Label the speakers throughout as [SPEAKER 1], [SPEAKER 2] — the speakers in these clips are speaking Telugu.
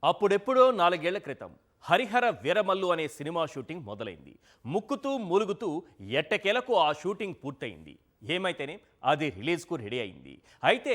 [SPEAKER 1] అప్పుడెప్పుడో 4 ఏళ్ల క్రితం హరిహర వీరమల్లు అనే సినిమా షూటింగ్ మొదలైంది. ముక్కుతూ మూలుగుతూ ఎట్టకేలకు ఆ షూటింగ్ పూర్తయింది. ఏమైతేనే అది రిలీజ్కు రెడీ అయింది. అయితే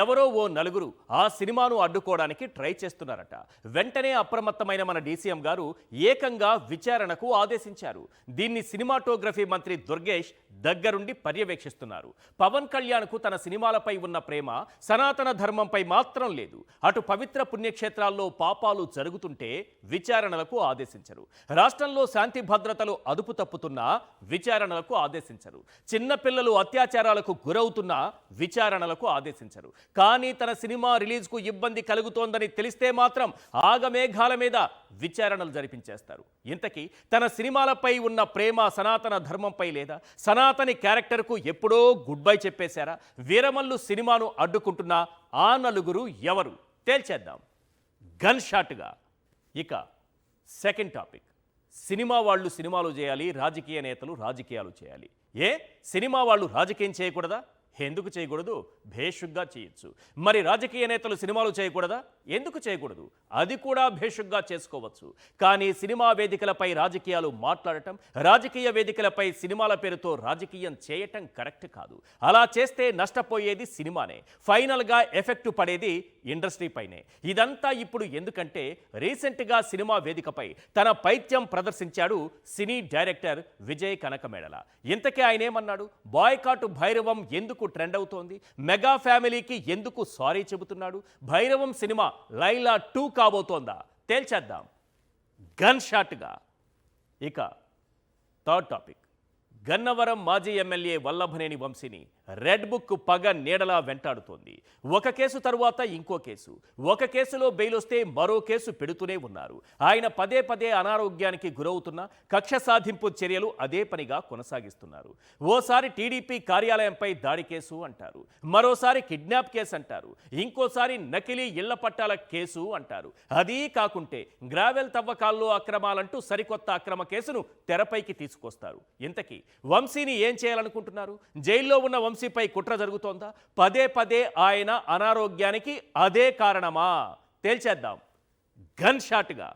[SPEAKER 1] ఎవరో ఓ నలుగురు ఆ సినిమాను అడ్డుకోవడానికి ట్రై చేస్తున్నారట. వెంటనే అప్రమత్తమైన మన డీసీఎం గారు ఏకంగా విచారణకు ఆదేశించారు. దీన్ని సినిమాటోగ్రఫీ మంత్రి దుర్గేష్ దగ్గరుండి పర్యవేక్షిస్తున్నారు. పవన్ కళ్యాణ్కు తన సినిమాలపై ఉన్న ప్రేమ సనాతన ధర్మంపై మాత్రం లేదు. అటు పవిత్ర పుణ్యక్షేత్రాల్లో పాపాలు జరుగుతుంటే విచారణలకు ఆదేశించరు. రాష్ట్రంలో శాంతి భద్రతలు అదుపు తప్పుతున్నా విచారణలకు ఆదేశించరు. చిన్నపిల్లలు అత్యాచారాలకు గురవుతున్నా విచారణలకు ఆదేశించరు. కానీ తన సినిమా రిలీజ్కు ఇబ్బంది కలుగుతోందని తెలిస్తే మాత్రం ఆగమేఘాల మీద విచారణలు జరిపించేస్తారు. ఇంతకీ తన సినిమాలపై ఉన్న ప్రేమ సనాతన ధర్మంపై లేదా? సనాతని క్యారెక్టర్కు ఎప్పుడో గుడ్ బై చెప్పేశారా? వీరమల్లు సినిమాను అడ్డుకుంటున్న ఆ నలుగురు ఎవరు? తేల్చేద్దాం గన్ షాట్గా. ఇక సెకండ్ టాపిక్, సినిమా వాళ్ళు సినిమాలు చేయాలి, రాజకీయ నేతలు రాజకీయాలు చేయాలి. సినిమా వాళ్ళు రాజకీయం చేయకూడదా? ఎందుకు చేయకూడదు? భేషుగ్గా చేయొచ్చు. మరి రాజకీయ నేతలు సినిమాలు చేయకూడదా? ఎందుకు చేయకూడదు? అది కూడా భేషుగ్గా చేసుకోవచ్చు. కానీ సినిమా వేదికలపై రాజకీయాలు మాట్లాడటం, రాజకీయ వేదికలపై సినిమాల పేరుతో రాజకీయం చేయటం కరెక్ట్ కాదు. అలా చేస్తే నష్టపోయేది సినిమానే, ఫైనల్గా ఎఫెక్ట్ పడేది ఇండస్ట్రీ పైనే. ఇదంతా ఇప్పుడు ఎందుకంటే రీసెంట్గా సినిమా వేదికపై తన పైత్యం ప్రదర్శించాడు సినీ డైరెక్టర్ విజయ్ కనకమేడల. ఇంతకీ ఆయనేమన్నాడు? బాయ్కాటు భైరవం ఎందుకు ట్రెండ్ అవుతోంది? మెగా ఫ్యామిలీకి ఎందుకు సారీ చెబుతున్నాడు? భైరవం సినిమా లైలా 2 కాబోతోందా? తేల్చేద్దాం గన్ షాట్గా. ఇక థర్డ్ టాపిక్, గన్నవరం మాజీ ఎమ్మెల్యే వల్లభనేని వంశీని రెడ్ బుక్ పగ నీడలా వెంటాడుతోంది. ఒక కేసు తరువాత ఇంకో కేసు, ఒక కేసులో బెయిల్ వస్తే మరో కేసు పెడుతూనే ఉన్నారు. ఆయన పదే పదే అనారోగ్యానికి గురవుతున్న కక్ష సాధింపు చర్యలు అదే పనిగా కొనసాగిస్తున్నారు. ఓసారి టీడీపీ కార్యాలయంపై దాడి కేసు అంటారు, మరోసారి కిడ్నాప్ కేసు అంటారు, ఇంకోసారి నకిలీ ఇళ్ల పట్టాల కేసు అంటారు. అదీ కాకుంటే గ్రావెల్ తవ్వకాల్లో అక్రమాలంటూ సరికొత్త అక్రమ కేసును తెరపైకి తీసుకొస్తారు. ఇంతకీ వంశీని ఏం చేయాలనుకుంటున్నారు? జైల్లో ఉన్న వంశీపై కుట్ర జరుగుతోందా? పదే పదే ఆయన అనారోగ్యానికి అదే కారణమా? తేల్చేద్దాం గన్ షాట్గా.